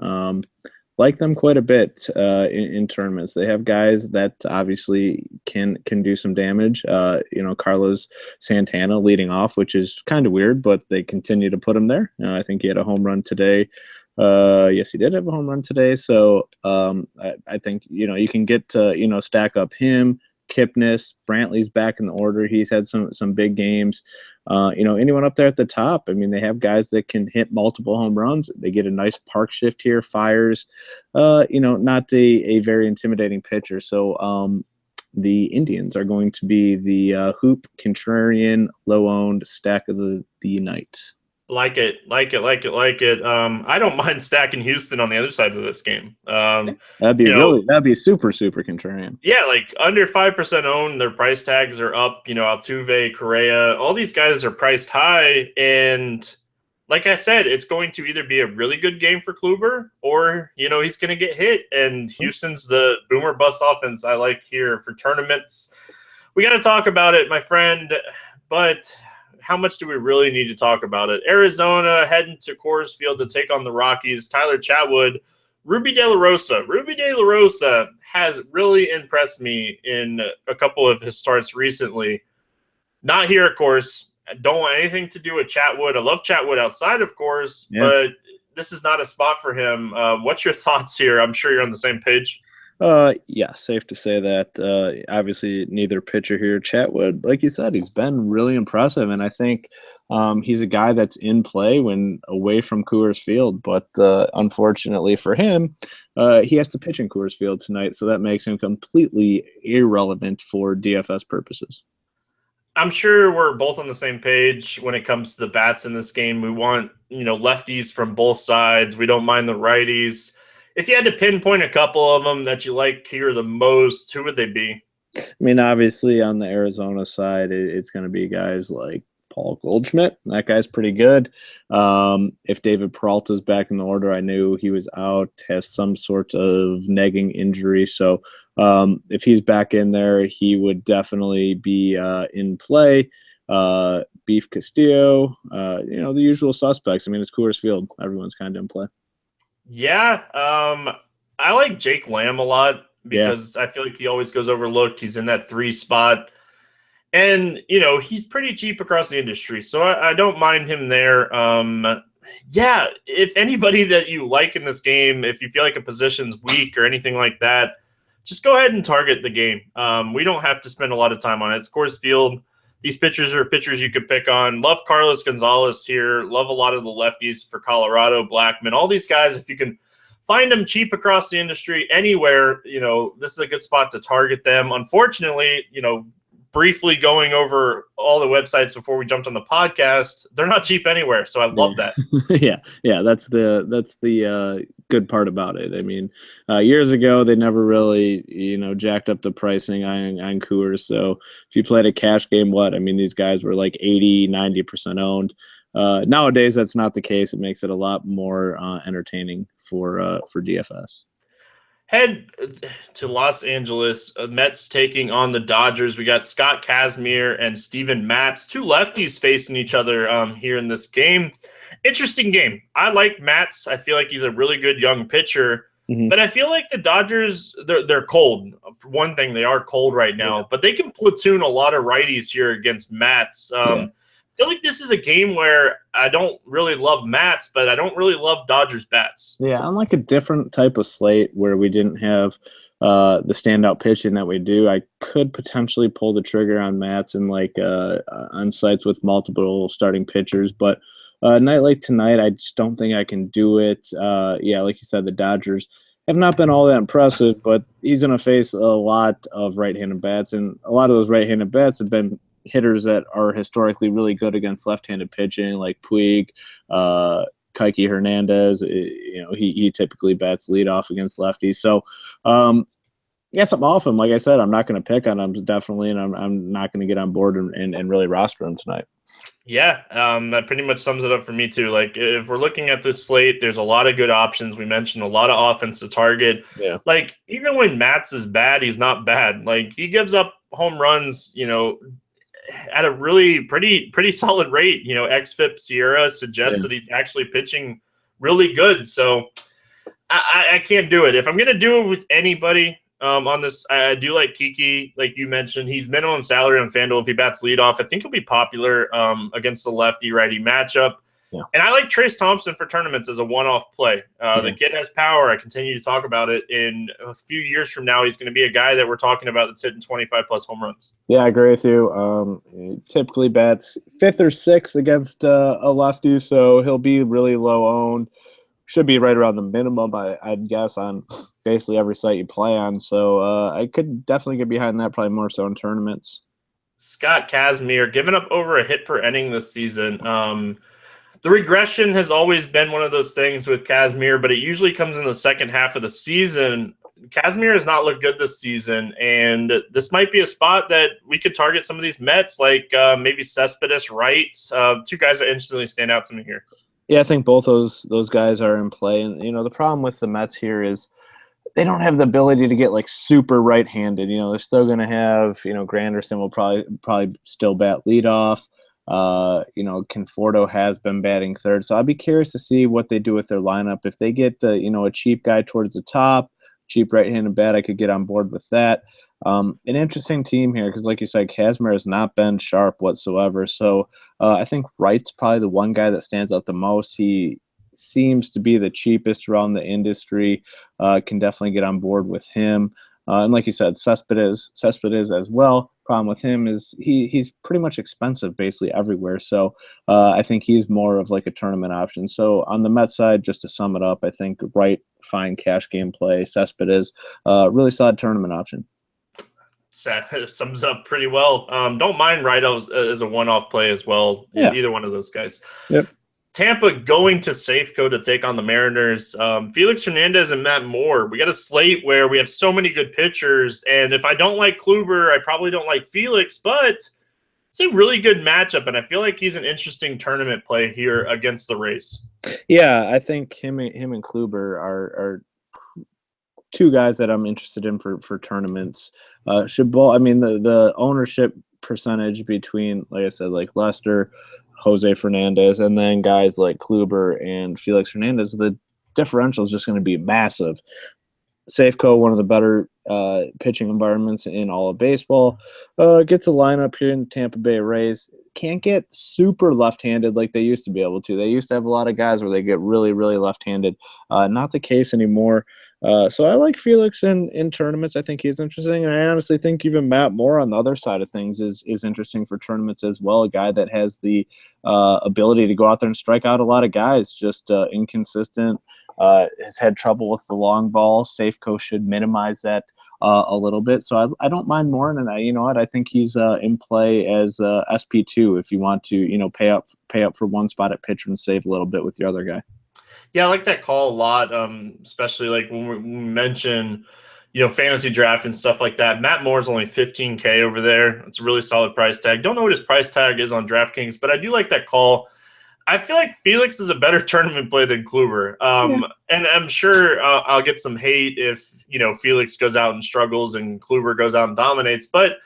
Speaker 2: Like them quite a bit in tournaments. They have guys that obviously can do some damage. Carlos Santana leading off, which is kind of weird, but they continue to put him there. I think he had a home run today. Yes, he did have a home run today. So I think you can get to stack up him. Kipnis, Brantley's back in the order. He's had some big games. Anyone up there at the top, I mean, they have guys that can hit multiple home runs. They get a nice park shift here. Fiers, not a very intimidating pitcher. So the Indians are going to be the hoop contrarian low-owned stack of the night.
Speaker 1: Like it. I don't mind stacking Houston on the other side of this game.
Speaker 2: That'd be super contrarian.
Speaker 1: Yeah, like under 5% owned. Their price tags are up. Altuve, Correa, all these guys are priced high. And like I said, it's going to either be a really good game for Kluber or, he's going to get hit. And Houston's the boomer bust offense I like here for tournaments. We got to talk about it, my friend, but how much do we really need to talk about it? Arizona heading to Coors Field to take on the Rockies. Tyler Chatwood, Ruby De La Rosa. Ruby De La Rosa has really impressed me in a couple of his starts recently. Not here, of course. I don't want anything to do with Chatwood. I love Chatwood outside, of course, but this is not a spot for him. What's your thoughts here? I'm sure you're on the same page.
Speaker 2: Yeah, safe to say that. Obviously, neither pitcher here. Chatwood, like you said, he's been really impressive, and I think he's a guy that's in play when away from Coors Field. But unfortunately for him, he has to pitch in Coors Field tonight, so that makes him completely irrelevant for DFS purposes.
Speaker 1: I'm sure we're both on the same page when it comes to the bats in this game. We want, lefties from both sides. We don't mind the righties. If you had to pinpoint a couple of them that you like here the most, who would they be?
Speaker 2: I mean, obviously on the Arizona side, it's going to be guys like Paul Goldschmidt. That guy's pretty good. If David Peralta's back in the order, I knew he was out, has some sort of nagging injury. So if he's back in there, he would definitely be in play. Beef Castillo, the usual suspects. I mean, it's Coors Field. Everyone's kind of in play.
Speaker 1: Yeah, I like Jake Lamb a lot because I feel like he always goes overlooked. He's in that 3 spot. And, he's pretty cheap across the industry, so I don't mind him there. If anybody that you like in this game, if you feel like a position's weak or anything like that, just go ahead and target the game. We don't have to spend a lot of time on it. It's Coors Field. These pitchers are pitchers you could pick on. Love Carlos Gonzalez here. Love a lot of the lefties for Colorado, Blackman. All these guys, if you can find them cheap across the industry anywhere, this is a good spot to target them. Unfortunately, briefly going over all the websites before we jumped on the podcast, they're not cheap anywhere. So I love that.
Speaker 2: yeah. That's the good part about it. I mean, years ago, they never really, jacked up the pricing on Coors. So if you played a cash game, these guys were like 80, 90% owned. Nowadays, that's not the case. It makes it a lot more entertaining for DFS.
Speaker 1: Head to Los Angeles, Mets taking on the Dodgers. We got Scott Kazmir and Steven Matz, 2 lefties facing each other here in this game. Interesting game. I like Matz. I feel like he's a really good young pitcher, but I feel like the Dodgers, they're cold. For one thing, they are cold right now, but they can platoon a lot of righties here against Matz. I feel like this is a game where I don't really love Matz, but I don't really love Dodgers bats.
Speaker 2: Yeah, on like a different type of slate where we didn't have the standout pitching that we do, I could potentially pull the trigger on Matz and on sites with multiple starting pitchers. But a night like tonight, I just don't think I can do it. Like you said, the Dodgers have not been all that impressive, but he's going to face a lot of right-handed bats, and a lot of those right-handed bats have been hitters that are historically really good against left-handed pitching, like Puig, Kike Hernandez. He typically bats leadoff against lefties. So, I'm off him. Like I said, I'm not going to pick on him definitely, and I'm not going to get on board and really roster him tonight.
Speaker 1: Yeah, that pretty much sums it up for me too. Like if we're looking at this slate, there's a lot of good options. We mentioned a lot of offense to target.
Speaker 2: Yeah.
Speaker 1: Like even when Matz is bad, he's not bad. Like he gives up home runs, at a really pretty solid rate. XFIP Sierra suggests that he's actually pitching really good. So I can't do it. If I'm going to do it with anybody on this, I do like Kiki, like you mentioned. He's minimum salary on FanDuel. If he bats leadoff, I think he'll be popular against the lefty-righty matchup. Yeah. And I like Trace Thompson for tournaments as a one-off play. The kid has power. I continue to talk about it. In a few years from now, he's going to be a guy that we're talking about that's hitting 25-plus home runs.
Speaker 2: Yeah, I agree with you. He typically bats 5th or 6th against a lefty, so he'll be really low owned. Should be right around the minimum, I'd guess, on basically every site you play on. So I could definitely get behind that, probably more so in tournaments.
Speaker 1: Scott Kazmir giving up over a hit per inning this season. The regression has always been one of those things with Kazmir, but it usually comes in the second half of the season. Kazmir has not looked good this season, and this might be a spot that we could target some of these Mets, like maybe Cespedes, Wright, 2 guys that instantly stand out to me here.
Speaker 2: Yeah, I think both those guys are in play. And, the problem with the Mets here is they don't have the ability to get like super right-handed. They're still going to have, Granderson will probably still bat leadoff. Conforto has been batting third. So I'd be curious to see what they do with their lineup. If they get a cheap guy towards the top, cheap right-handed bat, I could get on board with that. An interesting team here because, like you said, Kazmir has not been sharp whatsoever. So I think Wright's probably the one guy that stands out the most. He seems to be the cheapest around the industry. Can definitely get on board with him. And like you said, Cespedes as well. Problem with him is he's pretty much expensive basically everywhere. So I think he's more of like a tournament option. So on the Mets side, just to sum it up, I think Wright, fine cash game play. Cespedes, really solid tournament option.
Speaker 1: It sums up pretty well. Don't mind Wright as a one-off play as well.
Speaker 2: Yeah.
Speaker 1: Either one of those guys.
Speaker 2: Yep.
Speaker 1: Tampa going to Safeco to take on the Mariners. Felix Hernandez and Matt Moore. We got a slate where we have so many good pitchers, and if I don't like Kluber, I probably don't like Felix, but it's a really good matchup, and I feel like he's an interesting tournament play here against the Rays.
Speaker 2: Yeah, I think him and Kluber are two guys that I'm interested in for tournaments. The ownership percentage between, like I said, like Lester, Jose Fernandez, and then guys like Kluber and Felix Hernandez, the differential is just going to be massive. Safeco, one of the better pitching environments in all of baseball, gets a lineup here in the Tampa Bay Rays. Can't get super left-handed like they used to be able to. They used to have a lot of guys where they get really, really left-handed. Not the case anymore. So I like Felix in tournaments. I think he's interesting. And I honestly think even Matt Moore on the other side of things is interesting for tournaments as well. A guy that has the ability to go out there and strike out a lot of guys, just inconsistent. Has had trouble with the long ball. Safeco should minimize that a little bit. So I don't mind Moore. And you know what? I think he's in play as SP2 if you want to, pay up for one spot at pitcher and save a little bit with your other guy.
Speaker 1: Yeah, I like that call a lot, especially like when we mention, fantasy draft and stuff like that. Matt Moore's only $15K over there. It's a really solid price tag. Don't know what his price tag is on DraftKings, but I do like that call. I feel like Felix is a better tournament play than Kluber. And I'm sure I'll get some hate if, Felix goes out and struggles and Kluber goes out and dominates. But,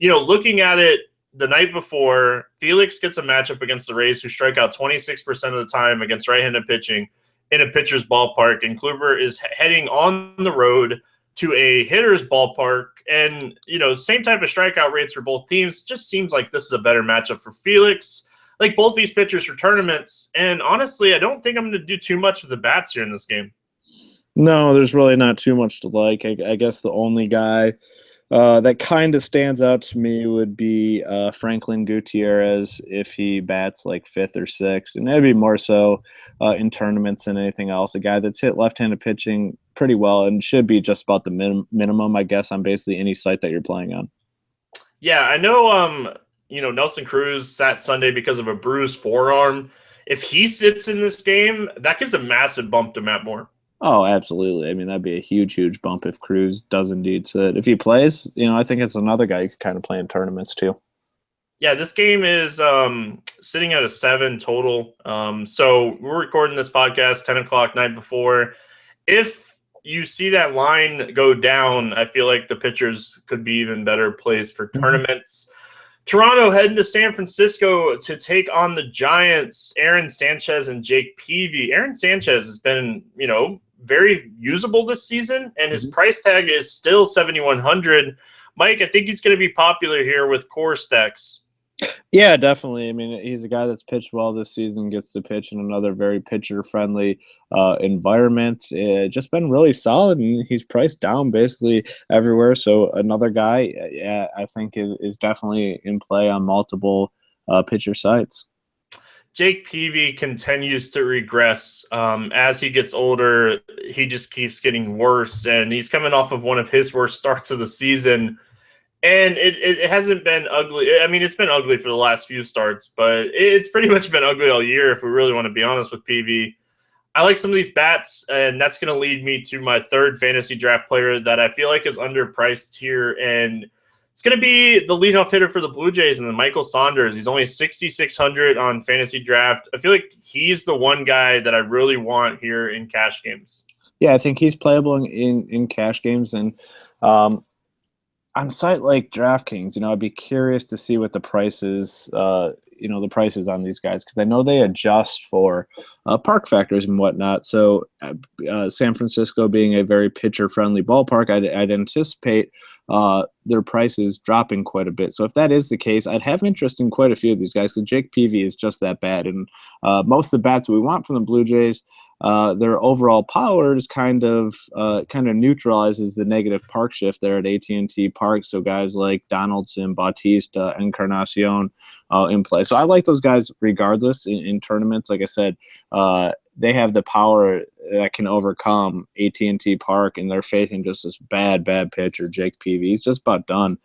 Speaker 1: looking at it the night before, Felix gets a matchup against the Rays who strike out 26% of the time against right-handed pitching in a pitcher's ballpark. And Kluber is heading on the road to a hitter's ballpark. And, same type of strikeout rates for both teams. Just seems like this is a better matchup for Felix. Like both these pitchers for tournaments. And honestly, I don't think I'm going to do too much with the bats here in this game.
Speaker 2: No, there's really not too much to like. I guess the only guy that kind of stands out to me would be Franklin Gutierrez if he bats like fifth or sixth. And that'd be more so in tournaments than anything else. A guy that's hit left-handed pitching pretty well and should be just about the minimum, I guess, on basically any site that you're playing on.
Speaker 1: Yeah, I know Nelson Cruz sat Sunday because of a bruised forearm. If he sits in this game, that gives a massive bump to Matt Moore.
Speaker 2: Oh, absolutely. I mean, that'd be a huge, huge bump if Cruz does indeed sit. If he plays, I think it's another guy you could kind of play in tournaments too.
Speaker 1: Yeah, this game is sitting at a 7 total. So we're recording this podcast 10 o'clock night before. If you see that line go down, I feel like the pitchers could be even better plays for tournaments. Toronto heading to San Francisco to take on the Giants, Aaron Sanchez and Jake Peavy. Aaron Sanchez has been, very usable this season, and his price tag is still $7,100. Mike, I think he's going to be popular here with core stacks.
Speaker 2: Yeah, definitely. I mean, he's a guy that's pitched well this season, gets to pitch in another very pitcher-friendly environment. Just been really solid, and he's priced down basically everywhere. So another guy, I think is definitely in play on multiple pitcher sites.
Speaker 1: Jake Peavy continues to regress. As he gets older, he just keeps getting worse, and he's coming off of one of his worst starts of the season. And it hasn't been ugly. I mean, it's been ugly for the last few starts, but it's pretty much been ugly all year if we really want to be honest with Peavy. I like some of these bats, and that's going to lead me to my third fantasy draft player that I feel like is underpriced here, and it's going to be the leadoff hitter for the Blue Jays and the Michael Saunders. He's only 6,600 on fantasy draft. I feel like he's the one guy that I really want here in cash games.
Speaker 2: Yeah, I think he's playable in cash games, and um, on a site like DraftKings, I'd be curious to see what the prices, the prices on these guys, because I know they adjust for park factors and whatnot. So, San Francisco being a very pitcher-friendly ballpark, I'd anticipate their prices dropping quite a bit. So, if that is the case, I'd have interest in quite a few of these guys because Jake Peavy is just that bad, and most of the bats we want from the Blue Jays. Their overall power is kind of neutralizes the negative park shift there at AT&T Park. So guys like Donaldson, Bautista, Encarnacion in play. So I like those guys regardless in tournaments. Like I said, they have the power that can overcome AT&T Park, and they're facing just this bad pitcher, Jake Peavy. He's just about done.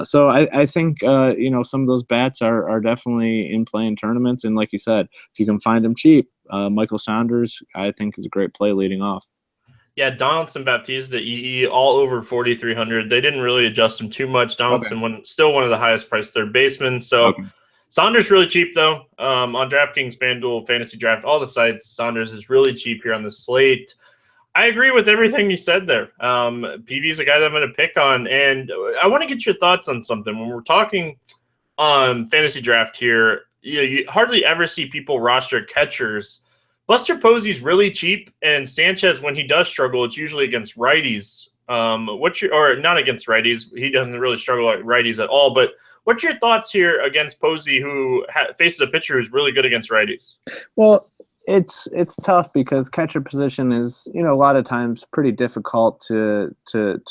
Speaker 2: So I think some of those bats are definitely in play in tournaments. And like you said, if you can find them cheap, Michael Saunders, I think, is a great play leading off.
Speaker 1: Yeah, Donaldson, Baptista, EE, all over 4,300. They didn't really adjust him too much. Donaldson, still one of the highest priced third basemen. So
Speaker 2: Okay.
Speaker 1: Saunders really cheap though. On DraftKings, FanDuel, Fantasy Draft, all the sites, Saunders is really cheap here on the slate. I agree with everything you said there. PV is a guy that I'm going to pick on, and I want to get your thoughts on something. When we're talking Fantasy Draft here, you hardly ever see people roster catchers. Buster Posey's really cheap, and Sanchez, when he does struggle, it's usually against righties. Or not against righties? He doesn't really struggle at righties at all. But what's your thoughts here against Posey, who faces a pitcher who's really good against righties?
Speaker 2: Well, it's tough because catcher position is a lot of times pretty difficult to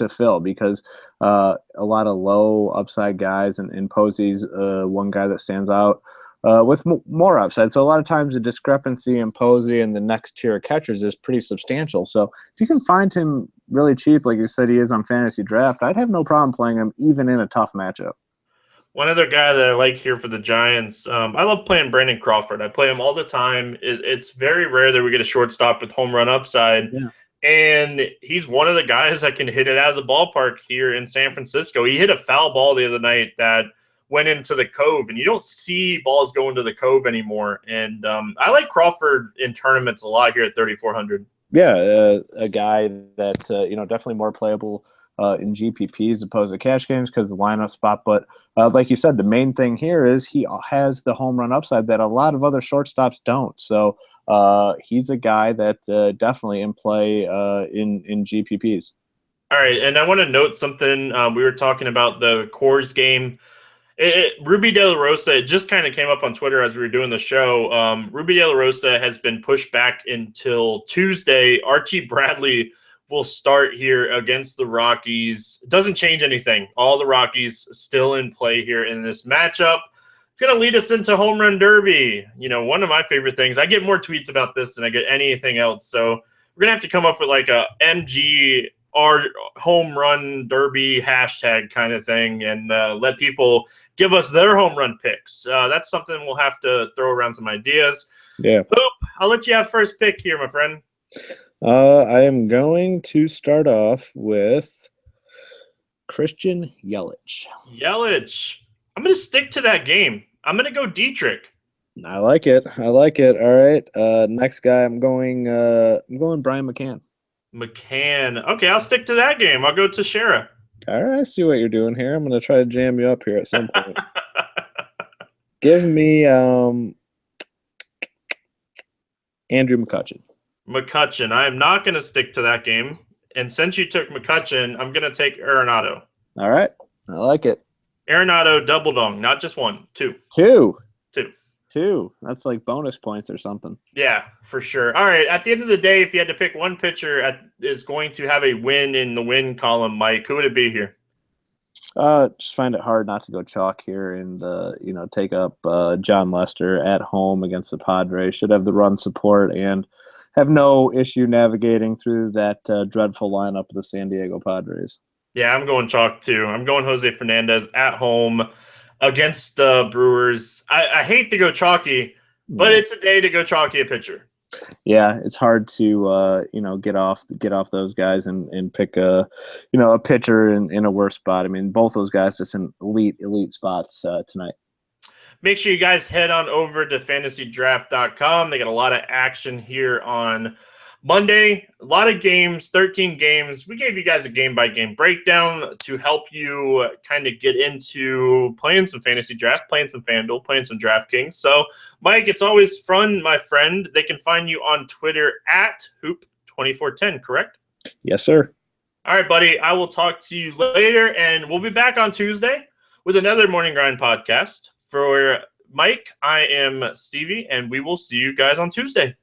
Speaker 2: fill because a lot of low upside guys, and Posey's one guy that stands out with more upside. So a lot of times the discrepancy in Posey and the next tier of catchers is pretty substantial. So if you can find him really cheap, like you said he is on Fantasy Draft, I'd have no problem playing him even in a tough matchup.
Speaker 1: One other guy that I like here for the Giants, I love playing Brandon Crawford. I play him all the time. It's very rare that we get a shortstop with home run upside.
Speaker 2: Yeah.
Speaker 1: And he's one of the guys that can hit it out of the ballpark here in San Francisco. He hit a foul ball the other night that went into the Cove, and you don't see balls go into the Cove anymore. And I like Crawford in tournaments a lot here at 3,400.
Speaker 2: Yeah, a guy that definitely more playable in GPP as opposed to cash games because of the lineup spot. But like you said, the main thing here is he has the home run upside that a lot of other shortstops don't. So he's a guy that definitely in play in GPPs.
Speaker 1: All right, and I want to note something. We were talking about the Coors game. Ruby De La Rosa, it just kind of came up on Twitter as we were doing the show. Ruby De La Rosa has been pushed back until Tuesday. Archie Bradley will start here against the Rockies. It doesn't change anything. All the Rockies still in play here in this matchup. It's going to lead us into Home Run Derby. One of my favorite things. I get more tweets about this than I get anything else. So we're going to have to come up with like a MG our home run derby hashtag kind of thing and let people give us their home run picks. That's something we'll have to throw around some ideas.
Speaker 2: Yeah.
Speaker 1: Boop, I'll let you have first pick here, my friend.
Speaker 2: I am going to start off with Christian Yelich.
Speaker 1: I'm going to stick to that game. I'm going to go Dietrich.
Speaker 2: I like it. All right. Next guy, I'm going Brian McCann.
Speaker 1: Okay, I'll stick to that game. I'll go Teixeira.
Speaker 2: All right, I see what you're doing here. I'm going to try to jam you up here at some point. Give me Andrew McCutchen.
Speaker 1: McCutchen. I am not going to stick to that game. And since you took McCutchen, I'm going to take Arenado.
Speaker 2: All right, I like it.
Speaker 1: Arenado, double dong, not just one, two.
Speaker 2: Two. That's like bonus points or something.
Speaker 1: Yeah, for sure. All right. At the end of the day, if you had to pick one pitcher is going to have a win in the win column, Mike, who would it be here?
Speaker 2: Just find it hard not to go chalk here and take up John Lester at home against the Padres. Should have the run support and have no issue navigating through that dreadful lineup of the San Diego Padres.
Speaker 1: Yeah, I'm going chalk too. I'm going Jose Fernandez at home against the Brewers. I hate to go chalky, but it's a day to go chalky a pitcher.
Speaker 2: Yeah, it's hard to get off those guys and pick a pitcher in a worse spot. I mean, both those guys just in elite spots tonight.
Speaker 1: Make sure you guys head on over to fantasydraft.com. They got a lot of action here on Monday, a lot of games, 13 games. We gave you guys a game-by-game breakdown to help you kind of get into playing some fantasy draft, playing some FanDuel, playing some DraftKings. So, Mike, it's always fun, my friend. They can find you on Twitter at Hoop2410, correct?
Speaker 2: Yes, sir.
Speaker 1: All right, buddy. I will talk to you later, and we'll be back on Tuesday with another Morning Grind podcast. For Mike, I am Stevie, and we will see you guys on Tuesday.